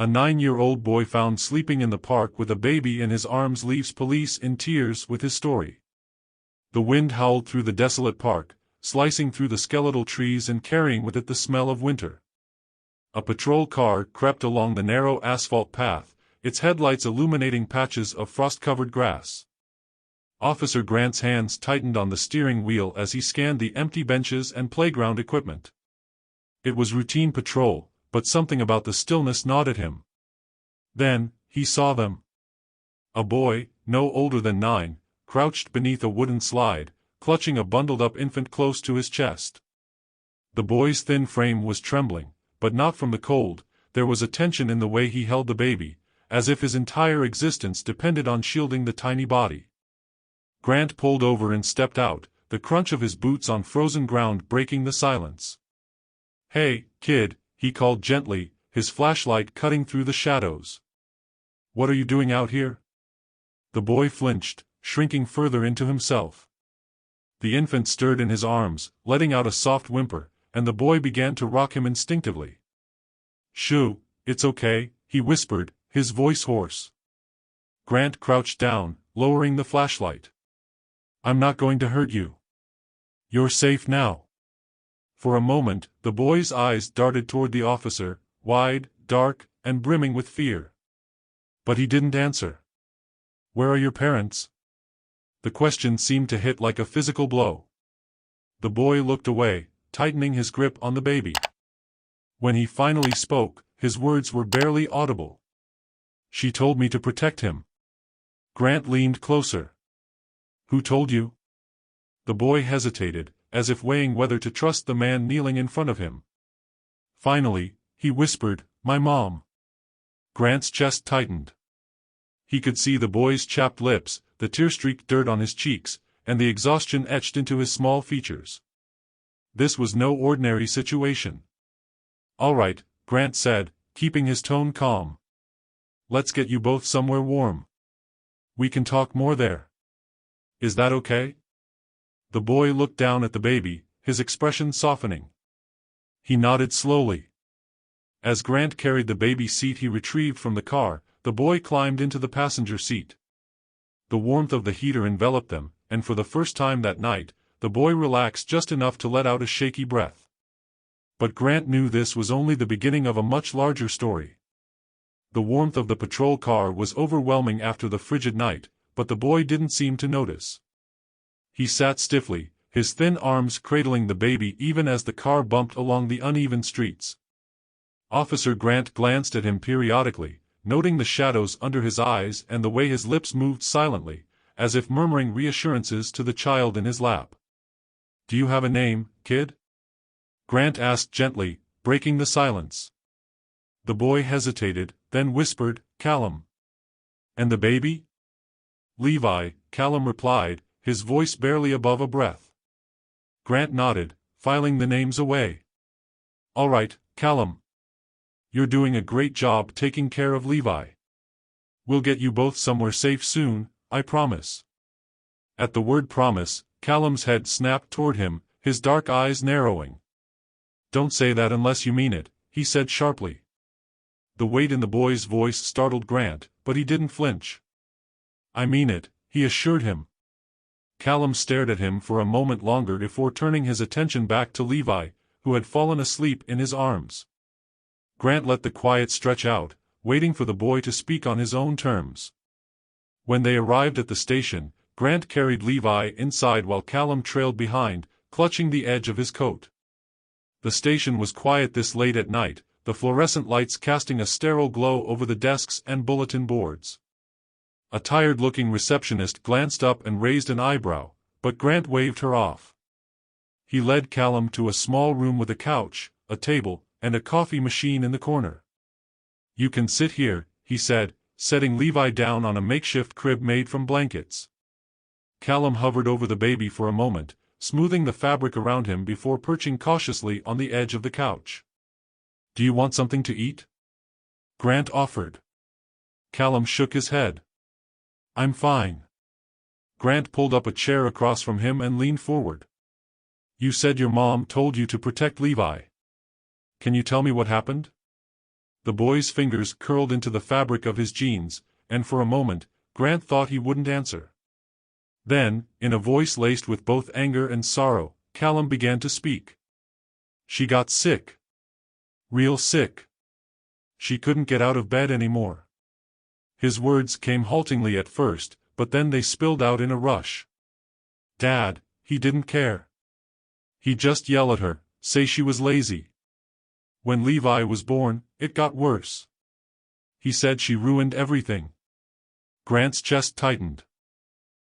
A 9-year-old boy found sleeping in the park with a baby in his arms leaves police in tears with his story. The wind howled through the desolate park, slicing through the skeletal trees and carrying with it the smell of winter. A patrol car crept along the narrow asphalt path, its headlights illuminating patches of frost-covered grass. Officer Grant's hands tightened on the steering wheel as he scanned the empty benches and playground equipment. It was routine patrol, but something about the stillness gnawed at him. Then, he saw them. A boy, no older than 9, crouched beneath a wooden slide, clutching a bundled-up infant close to his chest. The boy's thin frame was trembling, but not from the cold. There was a tension in the way he held the baby, as if his entire existence depended on shielding the tiny body. Grant pulled over and stepped out, the crunch of his boots on frozen ground breaking the silence. "Hey, kid," he called gently, his flashlight cutting through the shadows. "What are you doing out here?" The boy flinched, shrinking further into himself. The infant stirred in his arms, letting out a soft whimper, and the boy began to rock him instinctively. "Shoo, it's okay," he whispered, his voice hoarse. Grant crouched down, lowering the flashlight. "I'm not going to hurt you. You're safe now." For a moment, the boy's eyes darted toward the officer, wide, dark, and brimming with fear. But he didn't answer. "Where are your parents?" The question seemed to hit like a physical blow. The boy looked away, tightening his grip on the baby. When he finally spoke, his words were barely audible. "She told me to protect him." Grant leaned closer. "Who told you?" The boy hesitated, as if weighing whether to trust the man kneeling in front of him. Finally, he whispered, "My mom." Grant's chest tightened. He could see the boy's chapped lips, the tear-streaked dirt on his cheeks, and the exhaustion etched into his small features. This was no ordinary situation. "All right," Grant said, keeping his tone calm. "Let's get you both somewhere warm. We can talk more there. Is that okay?" The boy looked down at the baby, his expression softening. He nodded slowly. As Grant carried the baby seat he retrieved from the car, the boy climbed into the passenger seat. The warmth of the heater enveloped them, and for the first time that night, the boy relaxed just enough to let out a shaky breath. But Grant knew this was only the beginning of a much larger story. The warmth of the patrol car was overwhelming after the frigid night, but the boy didn't seem to notice. He sat stiffly, his thin arms cradling the baby even as the car bumped along the uneven streets. Officer Grant glanced at him periodically, noting the shadows under his eyes and the way his lips moved silently, as if murmuring reassurances to the child in his lap. "Do you have a name, kid?" Grant asked gently, breaking the silence. The boy hesitated, then whispered, "Callum." "And the baby?" "Levi," Callum replied, his voice barely above a breath. Grant nodded, filing the names away. "All right, Callum. You're doing a great job taking care of Levi. We'll get you both somewhere safe soon, I promise." At the word promise, Callum's head snapped toward him, his dark eyes narrowing. "Don't say that unless you mean it," he said sharply. The weight in the boy's voice startled Grant, but he didn't flinch. "I mean it," he assured him. Callum stared at him for a moment longer before turning his attention back to Levi, who had fallen asleep in his arms. Grant let the quiet stretch out, waiting for the boy to speak on his own terms. When they arrived at the station, Grant carried Levi inside while Callum trailed behind, clutching the edge of his coat. The station was quiet this late at night, the fluorescent lights casting a sterile glow over the desks and bulletin boards. A tired-looking receptionist glanced up and raised an eyebrow, but Grant waved her off. He led Callum to a small room with a couch, a table, and a coffee machine in the corner. "You can sit here," he said, setting Levi down on a makeshift crib made from blankets. Callum hovered over the baby for a moment, smoothing the fabric around him before perching cautiously on the edge of the couch. "Do you want something to eat?" Grant offered. Callum shook his head. "I'm fine." Grant pulled up a chair across from him and leaned forward. "You said your mom told you to protect Levi. Can you tell me what happened?" The boy's fingers curled into the fabric of his jeans, and for a moment, Grant thought he wouldn't answer. Then, in a voice laced with both anger and sorrow, Callum began to speak. She got sick. Real sick. She couldn't get out of bed anymore. His words came haltingly at first, but then they spilled out in a rush. Dad, he didn't care. He'd just yell at her, say she was lazy. When Levi was born, it got worse. He said she ruined everything. Grant's chest tightened.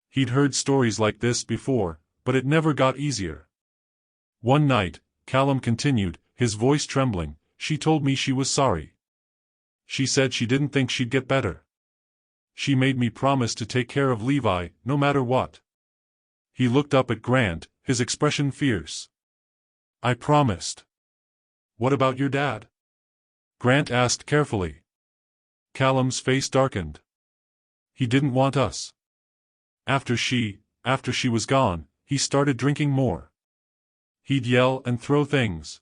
He'd heard stories like this before, but it never got easier. One night, Callum continued, his voice trembling, she told me she was sorry. She said she didn't think she'd get better. She made me promise to take care of Levi, no matter what. He looked up at Grant, his expression fierce. I promised. What about your dad? Grant asked carefully. Callum's face darkened. He didn't want us. After she was gone, he started drinking more. He'd yell and throw things.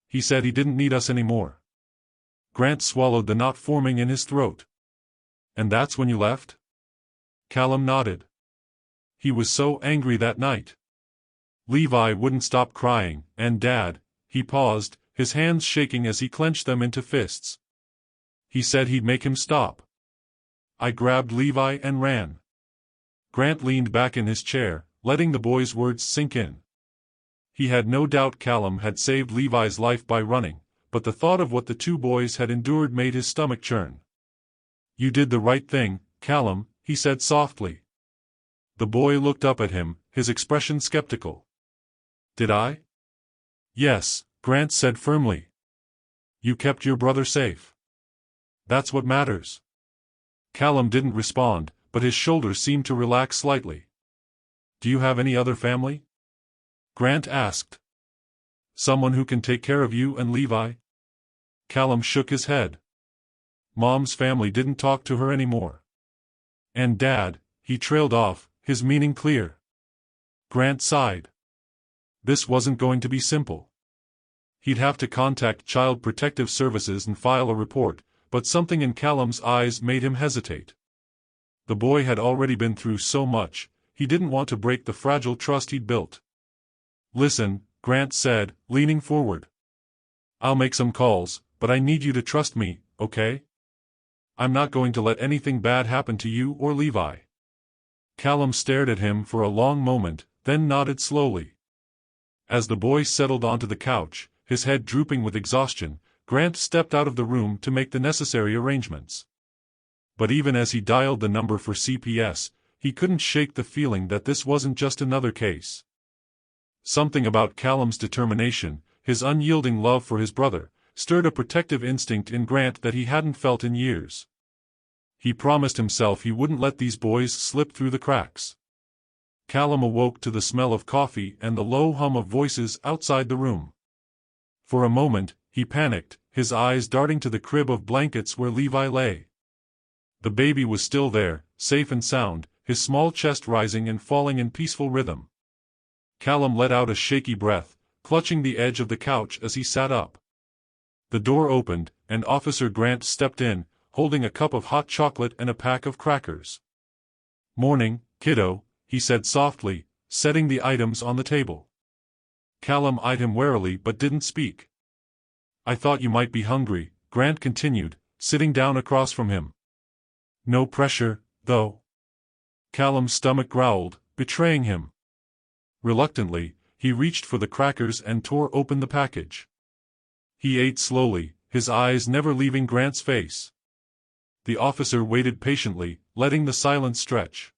He said he didn't need us anymore. Grant swallowed the knot forming in his throat. And that's when you left? Callum nodded. He was so angry that night. Levi wouldn't stop crying, and Dad, he paused, his hands shaking as he clenched them into fists. He said he'd make him stop. I grabbed Levi and ran. Grant leaned back in his chair, letting the boy's words sink in. He had no doubt Callum had saved Levi's life by running, but the thought of what the two boys had endured made his stomach churn. You did the right thing, Callum, he said softly. The boy looked up at him, his expression skeptical. Did I? Yes, Grant said firmly. You kept your brother safe. That's what matters. Callum didn't respond, but his shoulders seemed to relax slightly. Do you have any other family? Grant asked. Someone who can take care of you and Levi? Callum shook his head. Mom's family didn't talk to her anymore. And Dad, he trailed off, his meaning clear. Grant sighed. This wasn't going to be simple. He'd have to contact Child Protective Services and file a report, but something in Callum's eyes made him hesitate. The boy had already been through so much, he didn't want to break the fragile trust he'd built. Listen, Grant said, leaning forward. I'll make some calls, but I need you to trust me, okay? I'm not going to let anything bad happen to you or Levi. Callum stared at him for a long moment, then nodded slowly. As the boy settled onto the couch, his head drooping with exhaustion, Grant stepped out of the room to make the necessary arrangements. But even as he dialed the number for CPS, he couldn't shake the feeling that this wasn't just another case. Something about Callum's determination, his unyielding love for his brother, stirred a protective instinct in Grant that he hadn't felt in years. He promised himself he wouldn't let these boys slip through the cracks. Callum awoke to the smell of coffee and the low hum of voices outside the room. For a moment, he panicked, his eyes darting to the crib of blankets where Levi lay. The baby was still there, safe and sound, his small chest rising and falling in peaceful rhythm. Callum let out a shaky breath, clutching the edge of the couch as he sat up. The door opened, and Officer Grant stepped in, holding a cup of hot chocolate and a pack of crackers. Morning, kiddo, he said softly, setting the items on the table. Callum eyed him warily but didn't speak. I thought you might be hungry, Grant continued, sitting down across from him. No pressure, though. Callum's stomach growled, betraying him. Reluctantly, he reached for the crackers and tore open the package. He ate slowly, his eyes never leaving Grant's face. The officer waited patiently, letting the silence stretch.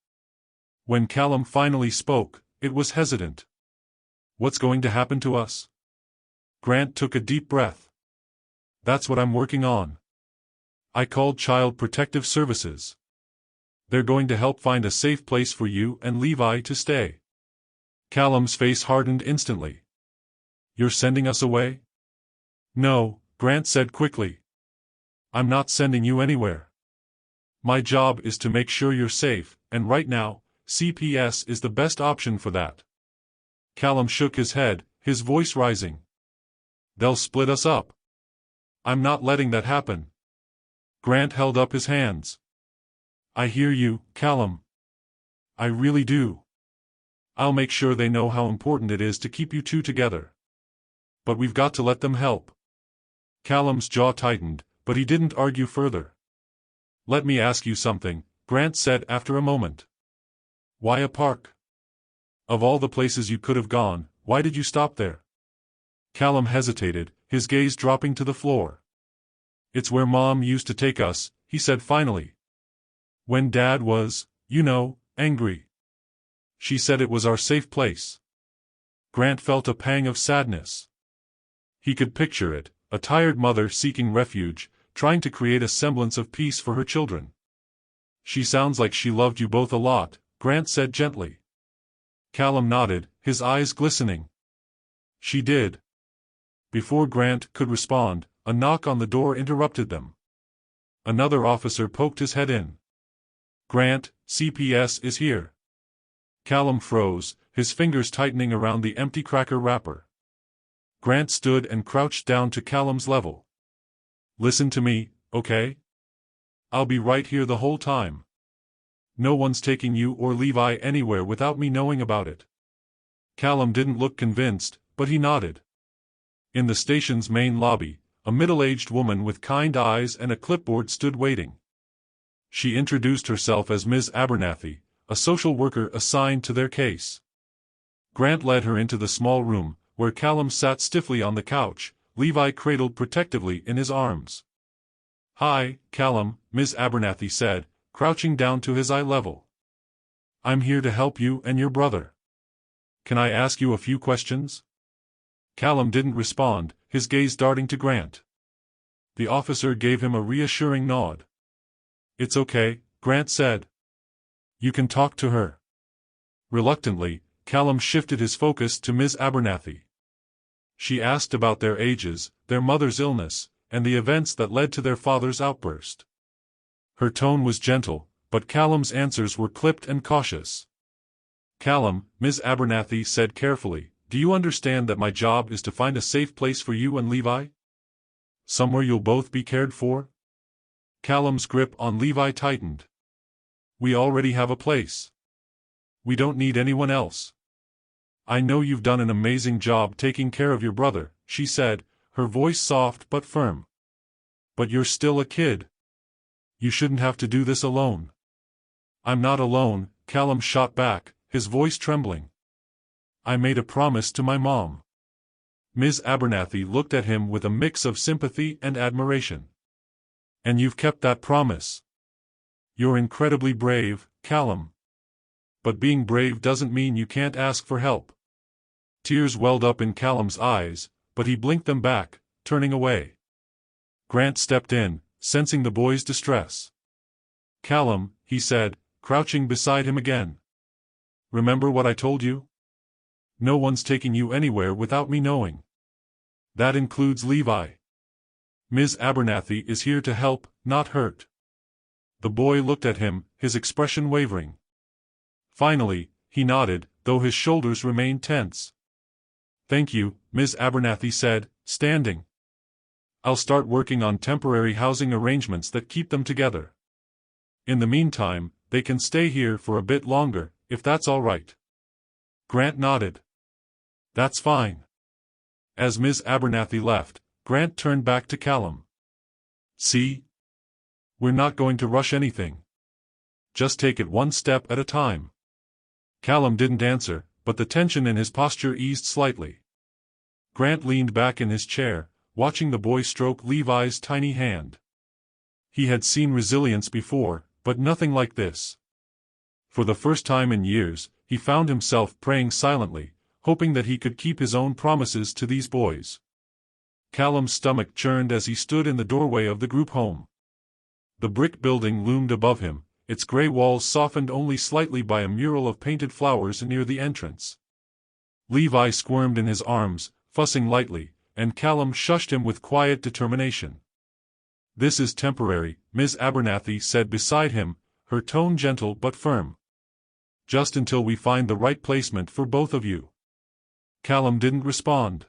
When Callum finally spoke, it was hesitant. What's going to happen to us? Grant took a deep breath. That's what I'm working on. I called Child Protective Services. They're going to help find a safe place for you and Levi to stay. Callum's face hardened instantly. You're sending us away? No, Grant said quickly. I'm not sending you anywhere. My job is to make sure you're safe, and right now, CPS is the best option for that. Callum shook his head, his voice rising. They'll split us up. I'm not letting that happen. Grant held up his hands. I hear you, Callum. I really do. I'll make sure they know how important it is to keep you two together. But we've got to let them help. Callum's jaw tightened, but he didn't argue further. Let me ask you something, Grant said after a moment. Why a park? Of all the places you could have gone, why did you stop there? Callum hesitated, his gaze dropping to the floor. It's where Mom used to take us, he said finally. When Dad was, angry. She said it was our safe place. Grant felt a pang of sadness. He could picture it, a tired mother seeking refuge, trying to create a semblance of peace for her children. She sounds like she loved you both a lot, Grant said gently. Callum nodded, his eyes glistening. She did. Before Grant could respond, a knock on the door interrupted them. Another officer poked his head in. Grant, CPS is here. Callum froze, his fingers tightening around the empty cracker wrapper. Grant stood and crouched down to Callum's level. Listen to me, okay? I'll be right here the whole time. No one's taking you or Levi anywhere without me knowing about it. Callum didn't look convinced, but he nodded. In the station's main lobby, a middle-aged woman with kind eyes and a clipboard stood waiting. She introduced herself as Ms. Abernathy, a social worker assigned to their case. Grant led her into the small room, where Callum sat stiffly on the couch, Levi cradled protectively in his arms. Hi, Callum, Ms. Abernathy said, crouching down to his eye level. I'm here to help you and your brother. Can I ask you a few questions? Callum didn't respond, his gaze darting to Grant. The officer gave him a reassuring nod. It's okay, Grant said. You can talk to her. Reluctantly, Callum shifted his focus to Ms. Abernathy. She asked about their ages, their mother's illness, and the events that led to their father's outburst. Her tone was gentle, but Callum's answers were clipped and cautious. Callum, Ms. Abernathy said carefully, do you understand that my job is to find a safe place for you and Levi? Somewhere you'll both be cared for? Callum's grip on Levi tightened. We already have a place. We don't need anyone else. I know you've done an amazing job taking care of your brother, she said, her voice soft but firm. But you're still a kid. You shouldn't have to do this alone. I'm not alone, Callum shot back, his voice trembling. I made a promise to my mom. Ms. Abernathy looked at him with a mix of sympathy and admiration. And you've kept that promise. You're incredibly brave, Callum. But being brave doesn't mean you can't ask for help. Tears welled up in Callum's eyes, but he blinked them back, turning away. Grant stepped in, sensing the boy's distress. Callum, he said, crouching beside him again. Remember what I told you? No one's taking you anywhere without me knowing. That includes Levi. Ms. Abernathy is here to help, not hurt. The boy looked at him, his expression wavering. Finally, he nodded, though his shoulders remained tense. Thank you, Ms. Abernathy said, standing. I'll start working on temporary housing arrangements that keep them together. In the meantime, they can stay here for a bit longer, if that's all right. Grant nodded. That's fine. As Ms. Abernathy left, Grant turned back to Callum. See? We're not going to rush anything. Just take it one step at a time. Callum didn't answer, but the tension in his posture eased slightly. Grant leaned back in his chair, watching the boy stroke Levi's tiny hand. He had seen resilience before, but nothing like this. For the first time in years, he found himself praying silently, hoping that he could keep his own promises to these boys. Callum's stomach churned as he stood in the doorway of the group home. The brick building loomed above him, its gray walls softened only slightly by a mural of painted flowers near the entrance. Levi squirmed in his arms, fussing lightly, and Callum shushed him with quiet determination. This is temporary, Ms. Abernathy said beside him, her tone gentle but firm. Just until we find the right placement for both of you. Callum didn't respond.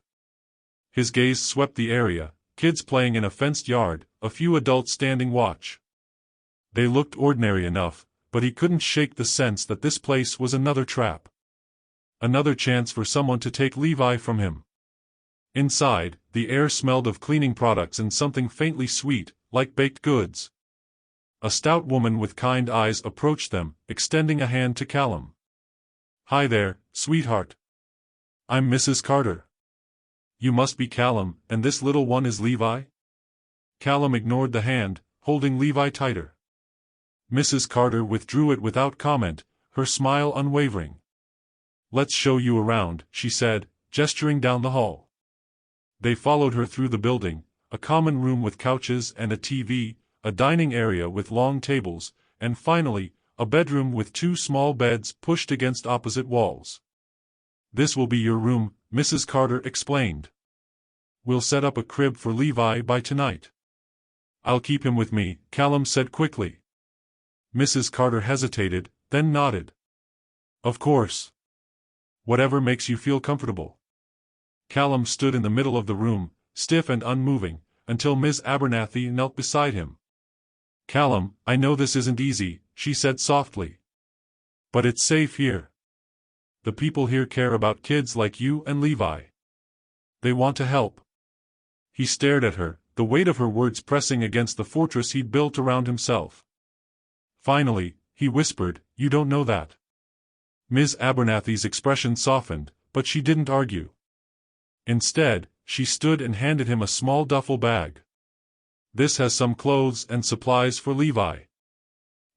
His gaze swept the area, kids playing in a fenced yard, a few adults standing watch. They looked ordinary enough, but he couldn't shake the sense that this place was another trap. Another chance for someone to take Levi from him. Inside, the air smelled of cleaning products and something faintly sweet, like baked goods. A stout woman with kind eyes approached them, extending a hand to Callum. "Hi there, sweetheart. I'm Mrs. Carter. You must be Callum, and this little one is Levi?" Callum ignored the hand, holding Levi tighter. Mrs. Carter withdrew it without comment, her smile unwavering. "Let's show you around," she said, gesturing down the hall. They followed her through the building, a common room with couches and a TV, a dining area with long tables, and finally, a bedroom with two small beds pushed against opposite walls. "This will be your room," Mrs. Carter explained. "We'll set up a crib for Levi by tonight." "I'll keep him with me," Callum said quickly. Mrs. Carter hesitated, then nodded. "Of course. Whatever makes you feel comfortable." Callum stood in the middle of the room, stiff and unmoving, until Ms. Abernathy knelt beside him. "Callum, I know this isn't easy," she said softly. "But it's safe here. The people here care about kids like you and Levi. They want to help." He stared at her, the weight of her words pressing against the fortress he'd built around himself. Finally, he whispered, "You don't know that." Ms. Abernathy's expression softened, but she didn't argue. Instead, she stood and handed him a small duffel bag. "This has some clothes and supplies for Levi.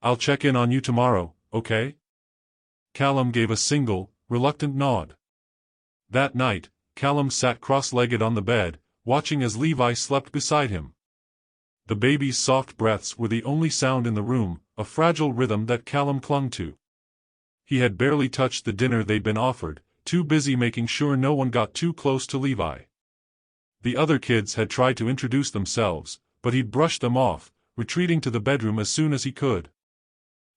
I'll check in on you tomorrow, okay?" Callum gave a single, reluctant nod. That night, Callum sat cross-legged on the bed, watching as Levi slept beside him. The baby's soft breaths were the only sound in the room, a fragile rhythm that Callum clung to. He had barely touched the dinner they'd been offered, too busy making sure no one got too close to Levi. The other kids had tried to introduce themselves, but he'd brushed them off, retreating to the bedroom as soon as he could.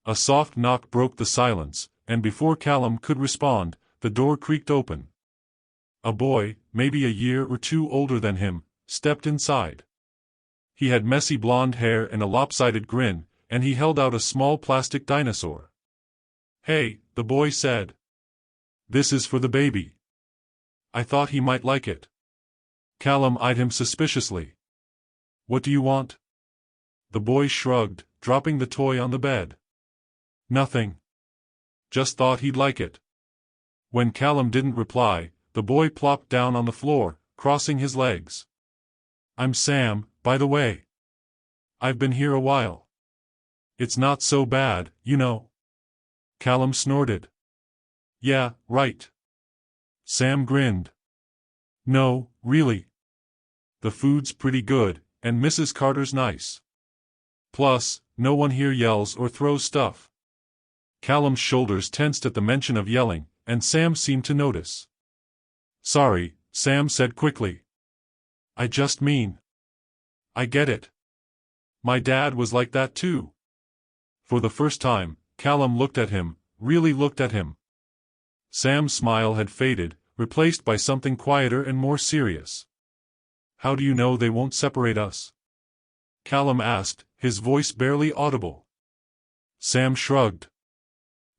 A soft knock broke the silence, and before Callum could respond, the door creaked open. A boy, maybe a year or two older than him, stepped inside. He had messy blonde hair and a lopsided grin, and he held out a small plastic dinosaur. "Hey," the boy said. "This is for the baby. I thought he might like it." Callum eyed him suspiciously. "What do you want?" The boy shrugged, dropping the toy on the bed. "Nothing. Just thought he'd like it." When Callum didn't reply, the boy plopped down on the floor, crossing his legs. "I'm Sam, by the way. I've been here a while. It's not so bad, you know." Callum snorted. "Yeah, right." Sam grinned. "No, really. The food's pretty good, and Mrs. Carter's nice. Plus, no one here yells or throws stuff." Callum's shoulders tensed at the mention of yelling, and Sam seemed to notice. "Sorry," Sam said quickly. "I just mean. I get it. My dad was like that too." For the first time, Callum looked at him, really looked at him. Sam's smile had faded, replaced by something quieter and more serious. "How do you know they won't separate us?" Callum asked, his voice barely audible. Sam shrugged.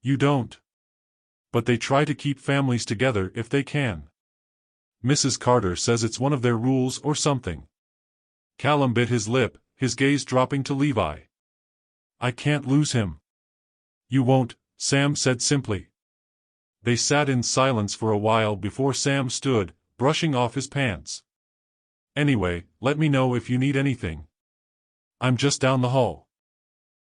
"You don't. But they try to keep families together if they can. Mrs. Carter says it's one of their rules or something." Callum bit his lip, his gaze dropping to Levi. "I can't lose him." "You won't," Sam said simply. They sat in silence for a while before Sam stood, brushing off his pants. "Anyway, let me know if you need anything. I'm just down the hall."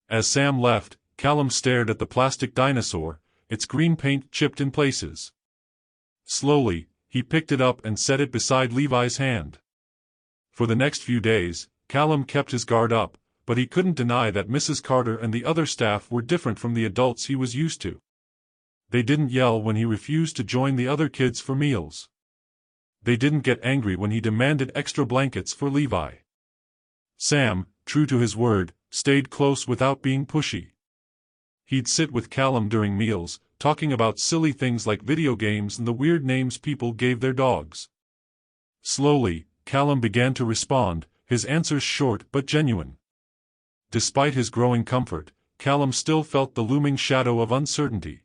As Sam left, Callum stared at the plastic dinosaur, its green paint chipped in places. Slowly, he picked it up and set it beside Levi's hand. For the next few days, Callum kept his guard up, but he couldn't deny that Mrs. Carter and the other staff were different from the adults he was used to. They didn't yell when he refused to join the other kids for meals. They didn't get angry when he demanded extra blankets for Levi. Sam, true to his word, stayed close without being pushy. He'd sit with Callum during meals, talking about silly things like video games and the weird names people gave their dogs. Slowly, Callum began to respond, his answers short but genuine. Despite his growing comfort, Callum still felt the looming shadow of uncertainty.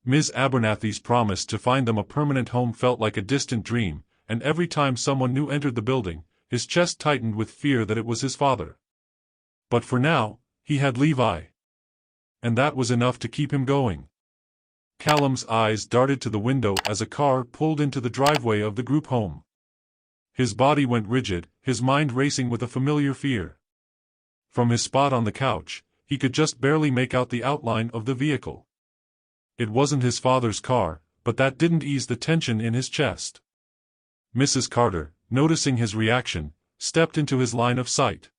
Ms. Abernathy's promise to find them a permanent home felt like a distant dream, and every time someone new entered the building, his chest tightened with fear that it was his father. But for now, he had Levi. And that was enough to keep him going. Callum's eyes darted to the window as a car pulled into the driveway of the group home. His body went rigid, his mind racing with a familiar fear. From his spot on the couch, he could just barely make out the outline of the vehicle. It wasn't his father's car, but that didn't ease the tension in his chest. Mrs. Carter, noticing his reaction, stepped into his line of sight.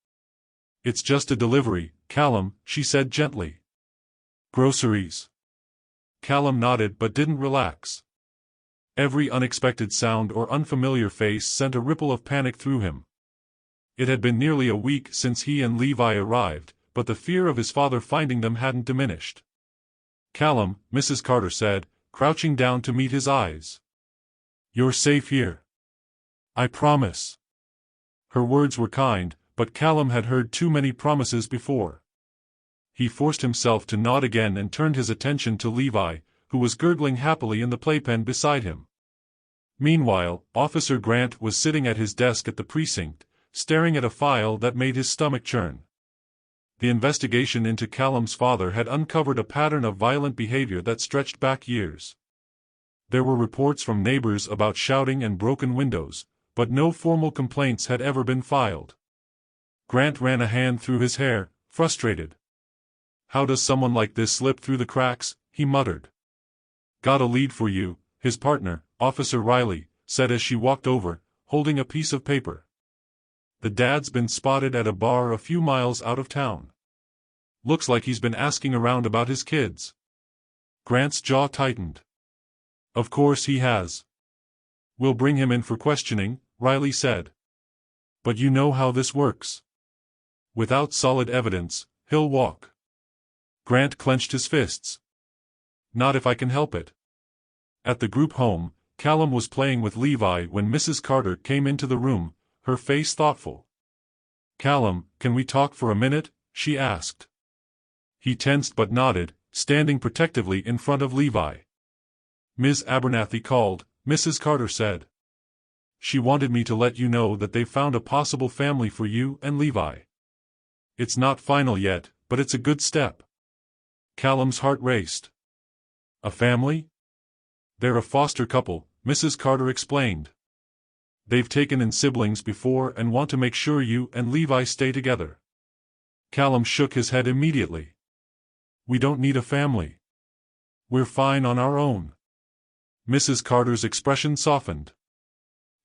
"It's just a delivery, Callum," she said gently. "Groceries." Callum nodded but didn't relax. Every unexpected sound or unfamiliar face sent a ripple of panic through him. It had been nearly a week since he and Levi arrived, but the fear of his father finding them hadn't diminished. "Callum," Mrs. Carter said, crouching down to meet his eyes. "You're safe here. I promise." Her words were kind, but Callum had heard too many promises before. He forced himself to nod again and turned his attention to Levi, who was gurgling happily in the playpen beside him. Meanwhile, Officer Grant was sitting at his desk at the precinct, staring at a file that made his stomach churn. The investigation into Callum's father had uncovered a pattern of violent behavior that stretched back years. There were reports from neighbors about shouting and broken windows, but no formal complaints had ever been filed. Grant ran a hand through his hair, frustrated. "How does someone like this slip through the cracks?" he muttered. "Got a lead for you," his partner, Officer Riley, said as she walked over, holding a piece of paper. "The dad's been spotted at a bar a few miles out of town. Looks like he's been asking around about his kids." Grant's jaw tightened. "Of course he has. We'll bring him in for questioning," Riley said. "But you know how this works. Without solid evidence, he'll walk." Grant clenched his fists. "Not if I can help it." At the group home, Callum was playing with Levi when Mrs. Carter came into the room, her face thoughtful. "Callum, can we talk for a minute?" she asked. He tensed but nodded, standing protectively in front of Levi. "Ms. Abernathy called," Mrs. Carter said. "She wanted me to let you know that they've found a possible family for you and Levi. It's not final yet, but it's a good step." Callum's heart raced. "A family?" "They're a foster couple," Mrs. Carter explained. "They've taken in siblings before and want to make sure you and Levi stay together." Callum shook his head immediately. "We don't need a family. We're fine on our own." Mrs. Carter's expression softened.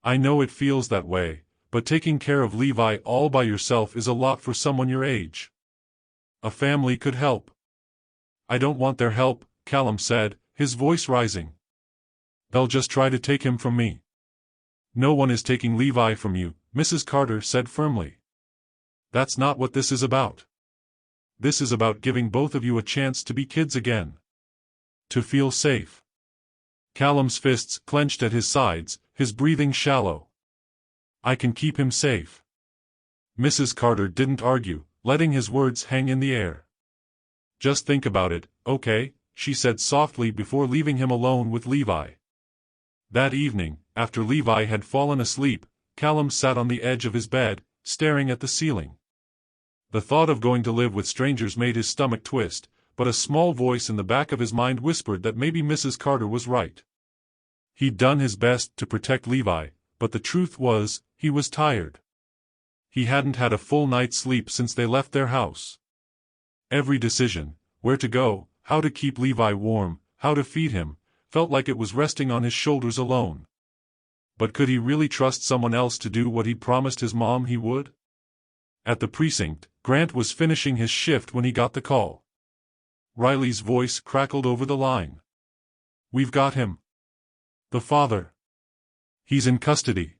"I know it feels that way, but taking care of Levi all by yourself is a lot for someone your age. A family could help." "I don't want their help," Callum said, his voice rising. "They'll just try to take him from me." "No one is taking Levi from you," Mrs. Carter said firmly. "That's not what this is about. This is about giving both of you a chance to be kids again. To feel safe." Callum's fists clenched at his sides, his breathing shallow. "I can keep him safe." Mrs. Carter didn't argue, letting his words hang in the air. "Just think about it, okay?" she said softly before leaving him alone with Levi. That evening, after Levi had fallen asleep, Callum sat on the edge of his bed, staring at the ceiling. The thought of going to live with strangers made his stomach twist, but a small voice in the back of his mind whispered that maybe Mrs. Carter was right. He'd done his best to protect Levi, but the truth was, he was tired. He hadn't had a full night's sleep since they left their house. Every decision, where to go, how to keep Levi warm, how to feed him, felt like it was resting on his shoulders alone. But could he really trust someone else to do what he'd promised his mom he would? At the precinct, Grant was finishing his shift when he got the call. Riley's voice crackled over the line. "We've got him. The father. He's in custody."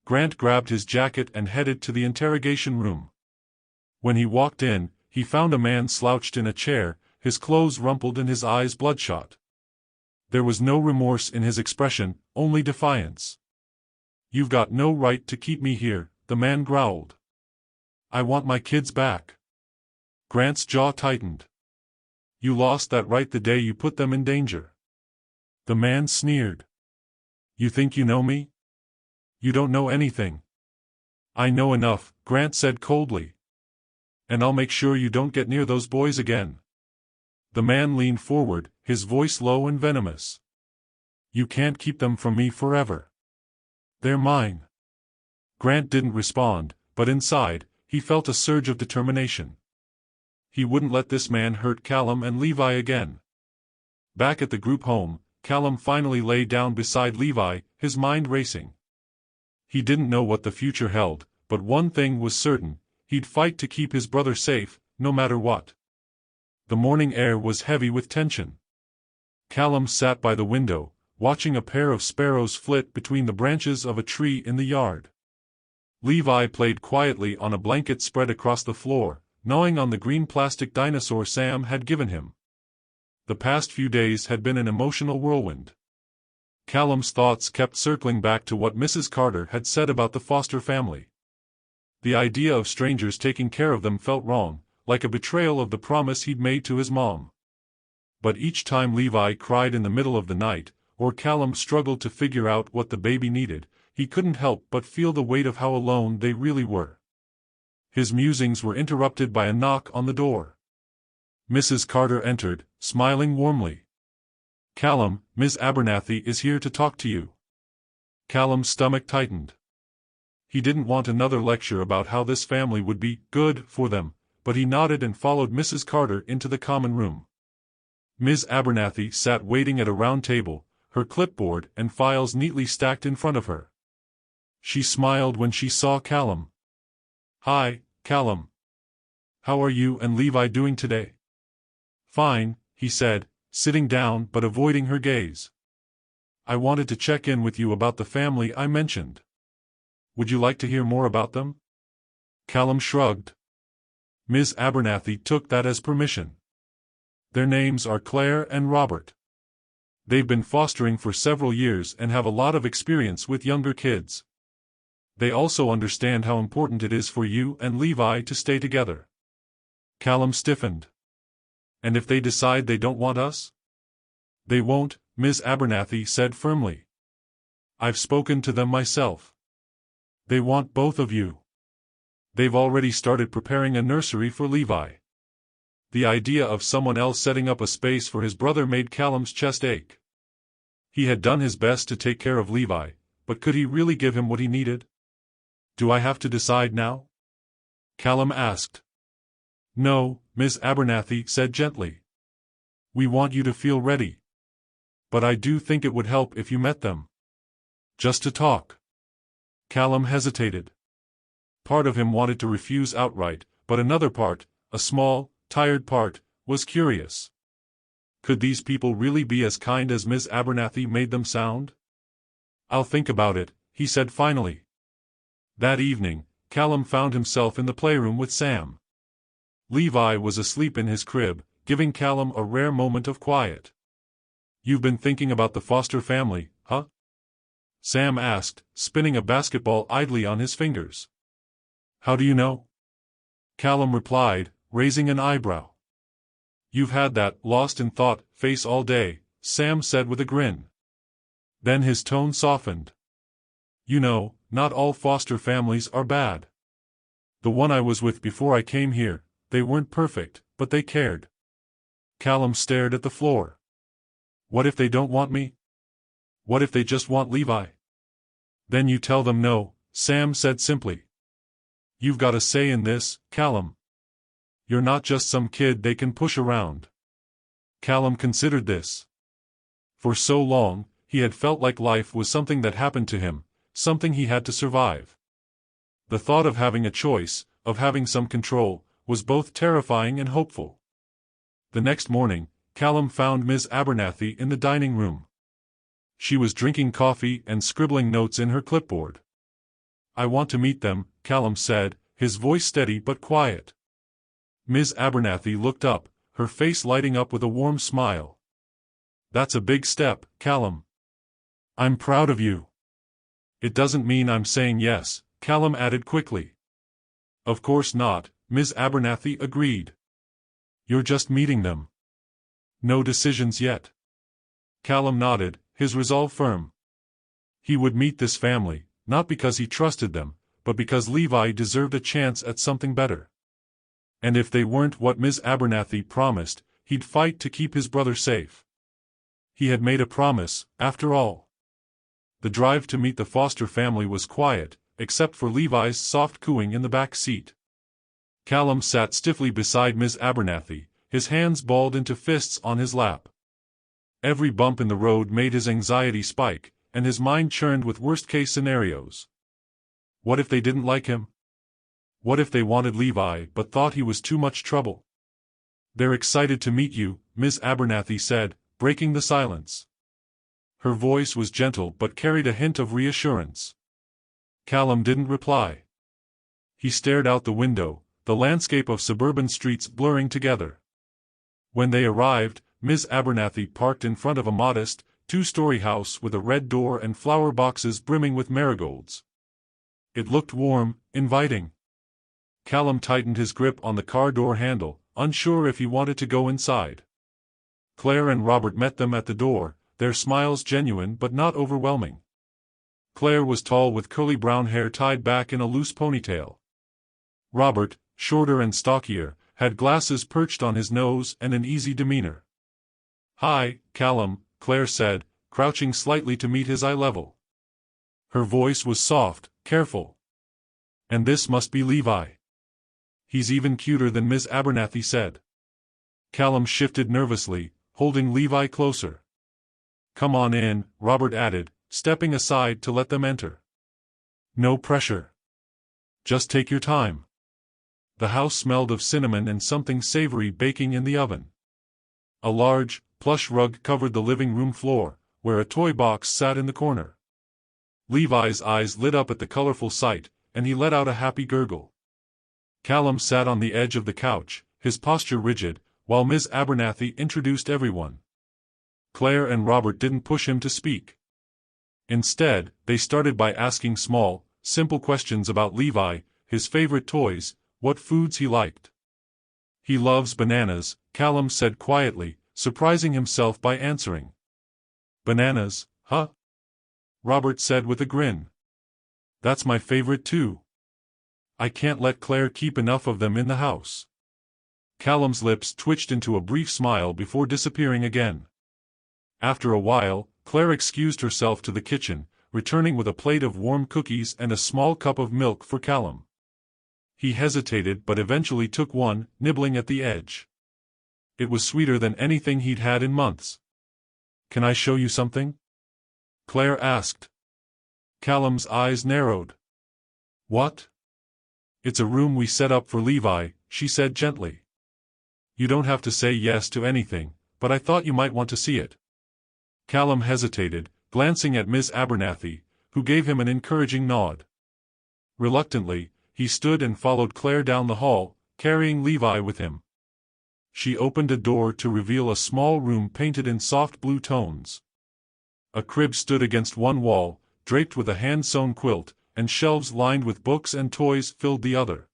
Grant grabbed his jacket and headed to the interrogation room. When he walked in, he found a man slouched in a chair, his clothes rumpled and his eyes bloodshot. There was no remorse in his expression, only defiance. "You've got no right to keep me here," the man growled. "I want my kids back." Grant's jaw tightened. "You lost that right the day you put them in danger." The man sneered. "You think you know me? You don't know anything." "I know enough," Grant said coldly. "And I'll make sure you don't get near those boys again." The man leaned forward, his voice low and venomous. "You can't keep them from me forever. They're mine." Grant didn't respond, but inside, he felt a surge of determination. He wouldn't let this man hurt Callum and Levi again. Back at the group home, Callum finally lay down beside Levi, his mind racing. He didn't know what the future held, but one thing was certain: he'd fight to keep his brother safe, no matter what. The morning air was heavy with tension. Callum sat by the window, watching a pair of sparrows flit between the branches of a tree in the yard. Levi played quietly on a blanket spread across the floor, gnawing on the green plastic dinosaur Sam had given him. The past few days had been an emotional whirlwind. Callum's thoughts kept circling back to what Mrs. Carter had said about the foster family. The idea of strangers taking care of them felt wrong, like a betrayal of the promise he'd made to his mom. But each time Levi cried in the middle of the night, or Callum struggled to figure out what the baby needed, he couldn't help but feel the weight of how alone they really were. His musings were interrupted by a knock on the door. Mrs. Carter entered, smiling warmly. "Callum, Ms. Abernathy is here to talk to you." Callum's stomach tightened. He didn't want another lecture about how this family would be good for them, but he nodded and followed Mrs. Carter into the common room. Ms. Abernathy sat waiting at a round table, her clipboard and files neatly stacked in front of her. She smiled when she saw Callum. "Hi, Callum. How are you and Levi doing today?" "Fine," he said, sitting down but avoiding her gaze. "I wanted to check in with you about the family I mentioned. Would you like to hear more about them?" Callum shrugged. Ms. Abernathy took that as permission. "Their names are Claire and Robert. They've been fostering for several years and have a lot of experience with younger kids. They also understand how important it is for you and Levi to stay together." Callum stiffened. "And if they decide they don't want us?" "They won't," Ms. Abernathy said firmly. "I've spoken to them myself. They want both of you. They've already started preparing a nursery for Levi." The idea of someone else setting up a space for his brother made Callum's chest ache. He had done his best to take care of Levi, but could he really give him what he needed? "Do I have to decide now?" Callum asked. "No," Ms. Abernathy said gently. "We want you to feel ready. But I do think it would help if you met them. Just to talk." Callum hesitated. Part of him wanted to refuse outright, but another part, a small, tired part, was curious. Could these people really be as kind as Ms. Abernathy made them sound? "I'll think about it," he said finally. That evening, Callum found himself in the playroom with Sam. Levi was asleep in his crib, giving Callum a rare moment of quiet. "You've been thinking about the foster family, huh?" Sam asked, spinning a basketball idly on his fingers. "How do you know?" Callum replied, raising an eyebrow. "You've had that lost in thought face all day," Sam said with a grin. Then his tone softened. "You know, not all foster families are bad. The one I was with before I came here, they weren't perfect, but they cared." Callum stared at the floor. "What if they don't want me? What if they just want Levi?" "Then you tell them no," Sam said simply. "You've got a say in this, Callum. You're not just some kid they can push around." Callum considered this. For so long, he had felt like life was something that happened to him, something he had to survive. The thought of having a choice, of having some control, was both terrifying and hopeful. The next morning, Callum found Ms. Abernathy in the dining room. She was drinking coffee and scribbling notes in her clipboard. "I want to meet them," Callum said, his voice steady but quiet. Ms. Abernathy looked up, her face lighting up with a warm smile. "That's a big step, Callum. I'm proud of you. It doesn't mean I'm saying yes, Callum added quickly. Of course not, Ms. Abernathy agreed. You're just meeting them. No decisions yet. Callum nodded, his resolve firm. He would meet this family, not because he trusted them, but because Levi deserved a chance at something better. And if they weren't what Ms. Abernathy promised, he'd fight to keep his brother safe. He had made a promise, after all. The drive to meet the Foster family was quiet, except for Levi's soft cooing in the back seat. Callum sat stiffly beside Ms. Abernathy, his hands balled into fists on his lap. Every bump in the road made his anxiety spike, and his mind churned with worst-case scenarios. What if they didn't like him? What if they wanted Levi but thought he was too much trouble? They're excited to meet you, Ms. Abernathy said, breaking the silence. Her voice was gentle but carried a hint of reassurance. Callum didn't reply. He stared out the window, the landscape of suburban streets blurring together. When they arrived, Ms. Abernathy parked in front of a modest, two-story house with a red door and flower boxes brimming with marigolds. It looked warm, inviting. Callum tightened his grip on the car door handle, unsure if he wanted to go inside. Claire and Robert met them at the door, their smiles genuine but not overwhelming. Claire was tall with curly brown hair tied back in a loose ponytail. Robert, shorter and stockier, had glasses perched on his nose and an easy demeanor. "Hi, Callum," Claire said, crouching slightly to meet his eye level. Her voice was soft, careful. "And this must be Levi. He's even cuter than Ms. Abernathy said." Callum shifted nervously, holding Levi closer. "Come on in," Robert added, stepping aside to let them enter. "No pressure. Just take your time." The house smelled of cinnamon and something savory baking in the oven. A large, plush rug covered the living room floor, where a toy box sat in the corner. Levi's eyes lit up at the colorful sight, and he let out a happy gurgle. Callum sat on the edge of the couch, his posture rigid, while Ms. Abernathy introduced everyone. Claire and Robert didn't push him to speak. Instead, they started by asking small, simple questions about Levi, his favorite toys, what foods he liked. "He loves bananas," Callum said quietly, surprising himself by answering. "Bananas, huh?" Robert said with a grin. "That's my favorite too. I can't let Claire keep enough of them in the house." Callum's lips twitched into a brief smile before disappearing again. After a while, Claire excused herself to the kitchen, returning with a plate of warm cookies and a small cup of milk for Callum. He hesitated but eventually took one, nibbling at the edge. It was sweeter than anything he'd had in months. "Can I show you something?" Claire asked. Callum's eyes narrowed. "What?" "It's a room we set up for Levi," she said gently. "You don't have to say yes to anything, but I thought you might want to see it." Callum hesitated, glancing at Ms. Abernathy, who gave him an encouraging nod. Reluctantly, he stood and followed Claire down the hall, carrying Levi with him. She opened a door to reveal a small room painted in soft blue tones. A crib stood against one wall, draped with a hand-sewn quilt, and shelves lined with books and toys filled the other.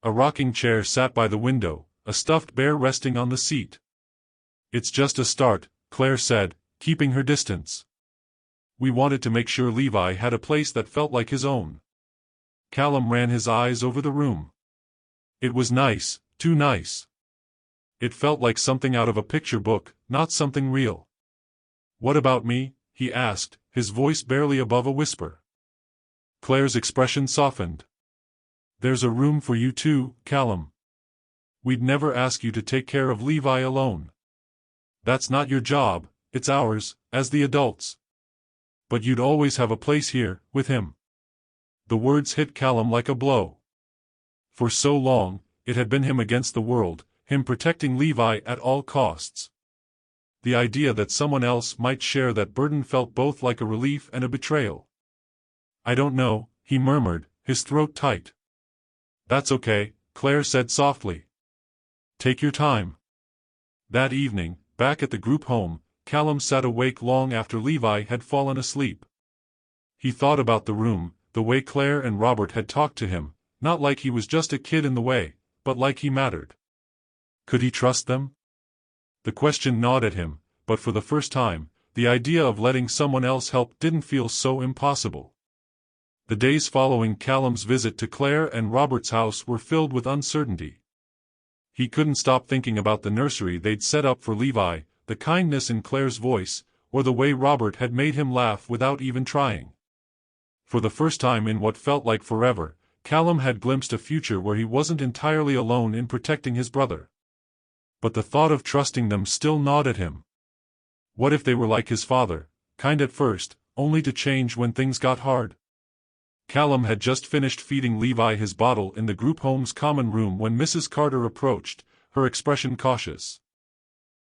A rocking chair sat by the window, a stuffed bear resting on the seat. "It's just a start," Claire said, keeping her distance. "We wanted to make sure Levi had a place that felt like his own." Callum ran his eyes over the room. It was nice, too nice. It felt like something out of a picture book, not something real. "What about me?" he asked, his voice barely above a whisper. Claire's expression softened. "There's a room for you too, Callum. We'd never ask you to take care of Levi alone. That's not your job, it's ours, as the adults. But you'd always have a place here, with him." The words hit Callum like a blow. For so long, it had been him against the world, him protecting Levi at all costs. The idea that someone else might share that burden felt both like a relief and a betrayal. "I don't know," he murmured, his throat tight. "That's okay," Claire said softly. "Take your time." That evening, back at the group home, Callum sat awake long after Levi had fallen asleep. He thought about the room, the way Claire and Robert had talked to him, not like he was just a kid in the way, but like he mattered. Could he trust them? The question gnawed at him, but for the first time, the idea of letting someone else help didn't feel so impossible. The days following Callum's visit to Claire and Robert's house were filled with uncertainty. He couldn't stop thinking about the nursery they'd set up for Levi, the kindness in Claire's voice, or the way Robert had made him laugh without even trying. For the first time in what felt like forever, Callum had glimpsed a future where he wasn't entirely alone in protecting his brother. But the thought of trusting them still gnawed at him. What if they were like his father, kind at first, only to change when things got hard? Callum had just finished feeding Levi his bottle in the group home's common room when Mrs. Carter approached, her expression cautious.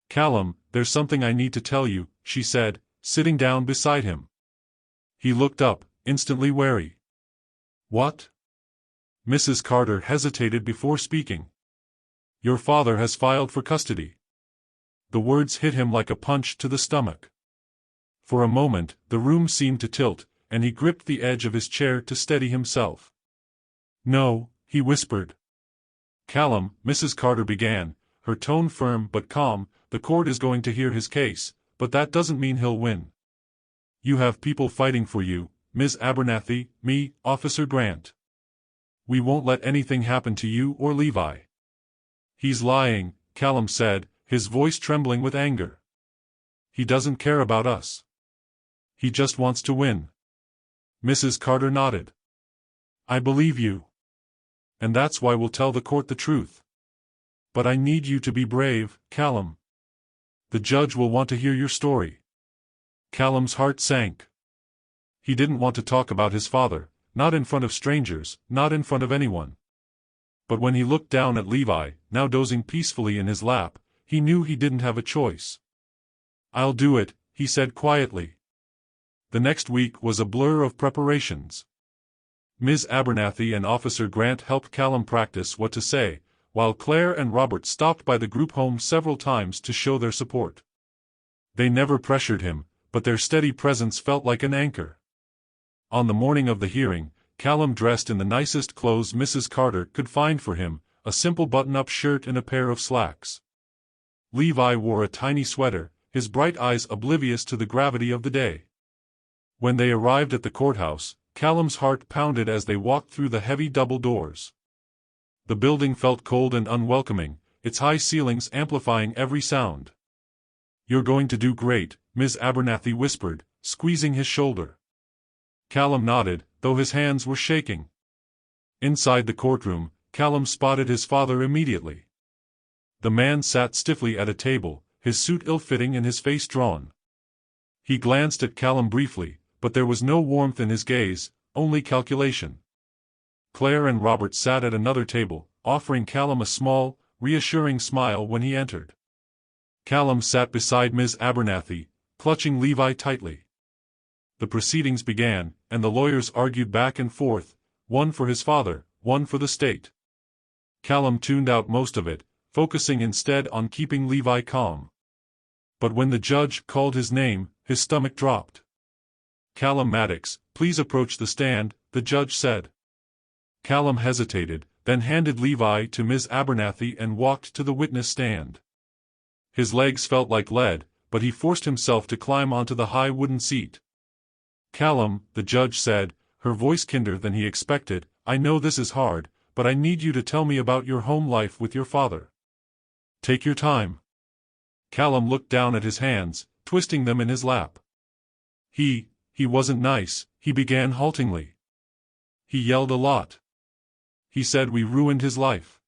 "Callum, there's something I need to tell you," she said, sitting down beside him. He looked up, instantly wary. "What?" Mrs. Carter hesitated before speaking. "Your father has filed for custody." The words hit him like a punch to the stomach. For a moment, the room seemed to tilt, and he gripped the edge of his chair to steady himself. "No," he whispered. "Callum," Mrs. Carter began, her tone firm but calm, "the court is going to hear his case, but that doesn't mean he'll win. You have people fighting for you, Ms. Abernathy, me, Officer Grant. We won't let anything happen to you or Levi." "He's lying," Callum said, his voice trembling with anger. "He doesn't care about us. He just wants to win." Mrs. Carter nodded. "I believe you. And that's why we'll tell the court the truth. But I need you to be brave, Callum. The judge will want to hear your story." Callum's heart sank. He didn't want to talk about his father, not in front of strangers, not in front of anyone. But when he looked down at Levi, now dozing peacefully in his lap, he knew he didn't have a choice. "I'll do it," he said quietly. The next week was a blur of preparations. Ms. Abernathy and Officer Grant helped Callum practice what to say, while Claire and Robert stopped by the group home several times to show their support. They never pressured him, but their steady presence felt like an anchor. On the morning of the hearing, Callum dressed in the nicest clothes Mrs. Carter could find for him, a simple button-up shirt and a pair of slacks. Levi wore a tiny sweater, his bright eyes oblivious to the gravity of the day. When they arrived at the courthouse, Callum's heart pounded as they walked through the heavy double doors. The building felt cold and unwelcoming, its high ceilings amplifying every sound. "You're going to do great," Ms. Abernathy whispered, squeezing his shoulder. Callum nodded, though his hands were shaking. Inside the courtroom, Callum spotted his father immediately. The man sat stiffly at a table, his suit ill-fitting and his face drawn. He glanced at Callum briefly, but there was no warmth in his gaze, only calculation. Claire and Robert sat at another table, offering Callum a small, reassuring smile when he entered. Callum sat beside Ms. Abernathy, clutching Levi tightly. The proceedings began, and the lawyers argued back and forth, one for his father, one for the state. Callum tuned out most of it, focusing instead on keeping Levi calm. But when the judge called his name, his stomach dropped. "Callum Maddox, please approach the stand," the judge said. Callum hesitated, then handed Levi to Ms. Abernathy and walked to the witness stand. His legs felt like lead, but he forced himself to climb onto the high wooden seat. "Callum," the judge said, her voice kinder than he expected, "I know this is hard, but I need you to tell me about your home life with your father. Take your time." Callum looked down at his hands, twisting them in his lap. He wasn't nice," he began haltingly. "He yelled a lot. He said we ruined his life.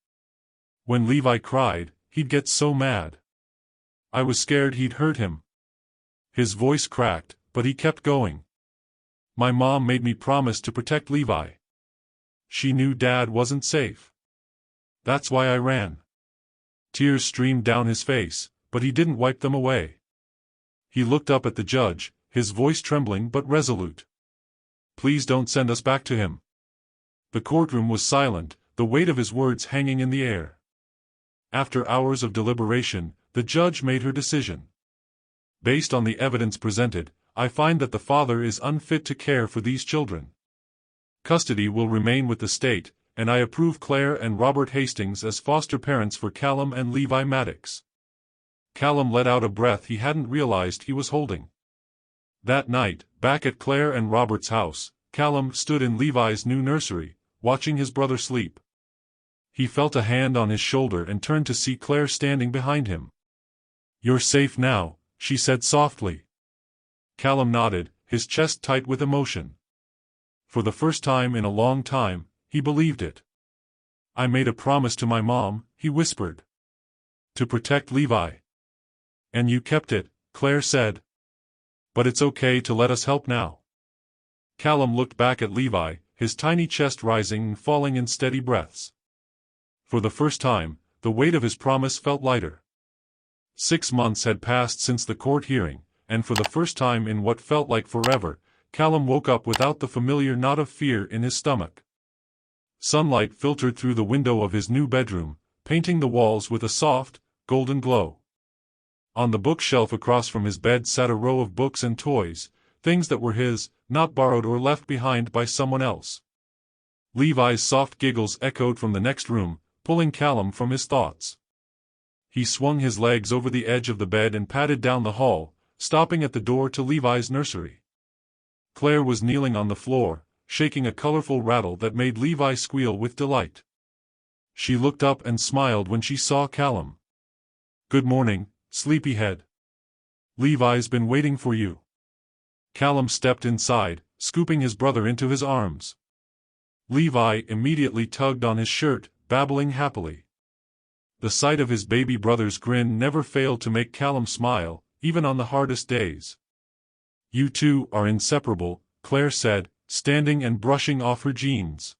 When Levi cried, he'd get so mad. I was scared he'd hurt him." His voice cracked, but he kept going. "My mom made me promise to protect Levi. She knew Dad wasn't safe. That's why I ran." Tears streamed down his face, but he didn't wipe them away. He looked up at the judge, his voice trembling but resolute. "Please don't send us back to him." The courtroom was silent, the weight of his words hanging in the air. After hours of deliberation, the judge made her decision. "Based on the evidence presented, I find that the father is unfit to care for these children. Custody will remain with the state, and I approve Claire and Robert Hastings as foster parents for Callum and Levi Maddox." Callum let out a breath he hadn't realized he was holding. That night, back at Claire and Robert's house, Callum stood in Levi's new nursery, watching his brother sleep. He felt a hand on his shoulder and turned to see Claire standing behind him. "You're safe now," she said softly. Callum nodded, his chest tight with emotion. For the first time in a long time, he believed it. "I made a promise to my mom," he whispered. "To protect Levi." "And you kept it," Claire said. "But it's okay to let us help now." Callum looked back at Levi, his tiny chest rising and falling in steady breaths. For the first time, the weight of his promise felt lighter. 6 months had passed since the court hearing, and for the first time in what felt like forever, Callum woke up without the familiar knot of fear in his stomach. Sunlight filtered through the window of his new bedroom, painting the walls with a soft, golden glow. On the bookshelf across from his bed sat a row of books and toys, things that were his, not borrowed or left behind by someone else. Levi's soft giggles echoed from the next room, pulling Callum from his thoughts. He swung his legs over the edge of the bed and padded down the hall, stopping at the door to Levi's nursery. Claire was kneeling on the floor, shaking a colorful rattle that made Levi squeal with delight. She looked up and smiled when she saw Callum. "Good morning, sleepyhead. Levi's been waiting for you." Callum stepped inside, scooping his brother into his arms. Levi immediately tugged on his shirt, babbling happily. The sight of his baby brother's grin never failed to make Callum smile, even on the hardest days. "You two are inseparable," Claire said, standing and brushing off her jeans.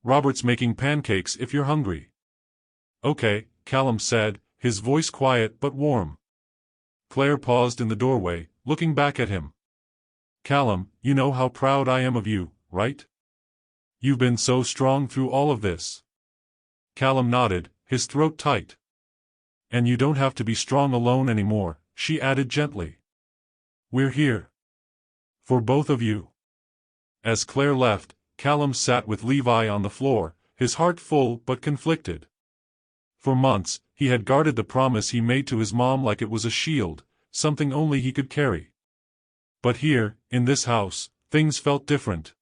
"Robert's making pancakes if you're hungry." "Okay," Callum said, his voice quiet but warm. Claire paused in the doorway, looking back at him. "Callum, you know how proud I am of you, right? You've been so strong through all of this." Callum nodded, his throat tight. "And you don't have to be strong alone anymore," she added gently. "We're here. For both of you." As Claire left, Callum sat with Levi on the floor, his heart full but conflicted. For months, he had guarded the promise he made to his mom like it was a shield, something only he could carry. But here, in this house, things felt different.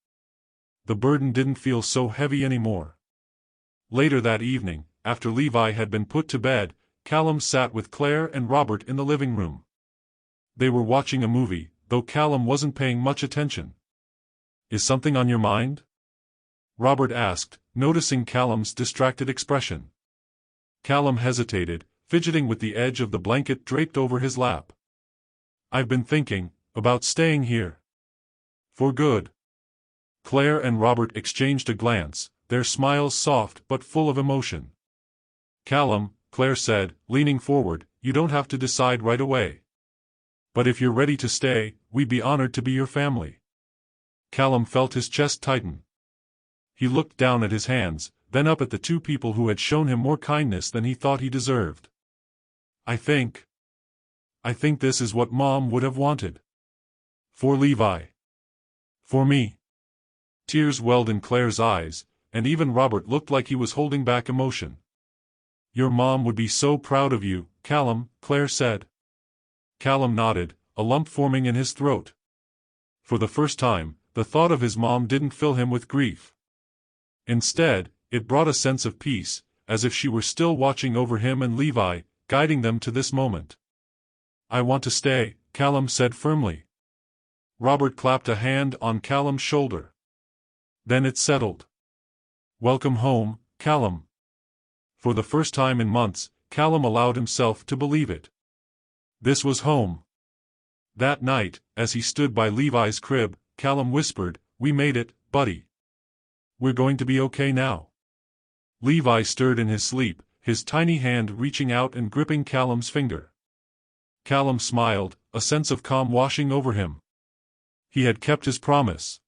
The burden didn't feel so heavy anymore. Later that evening, after Levi had been put to bed, Callum sat with Claire and Robert in the living room. They were watching a movie, though Callum wasn't paying much attention. "Is something on your mind?" Robert asked, noticing Callum's distracted expression. Callum hesitated, fidgeting with the edge of the blanket draped over his lap. "I've been thinking about staying here. For good." Claire and Robert exchanged a glance, their smiles soft but full of emotion. "Callum," Claire said, leaning forward, "you don't have to decide right away. But if you're ready to stay, we'd be honored to be your family." Callum felt his chest tighten. He looked down at his hands, then up at the two people who had shown him more kindness than he thought he deserved. I think this is what Mom would have wanted. For Levi. For me." Tears welled in Claire's eyes, and even Robert looked like he was holding back emotion. "Your mom would be so proud of you, Callum," Claire said. Callum nodded, a lump forming in his throat. For the first time, the thought of his mom didn't fill him with grief. Instead, it brought a sense of peace, as if she were still watching over him and Levi, guiding them to this moment. "I want to stay," Callum said firmly. Robert clapped a hand on Callum's shoulder. Then it settled. "Welcome home, Callum." For the first time in months, Callum allowed himself to believe it. This was home. That night, as he stood by Levi's crib, Callum whispered, "We made it, buddy. We're going to be okay now." Levi stirred in his sleep, his tiny hand reaching out and gripping Callum's finger. Callum smiled, a sense of calm washing over him. He had kept his promise.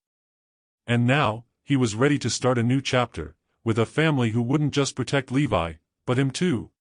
And now, he was ready to start a new chapter, with a family who wouldn't just protect Levi, but him too.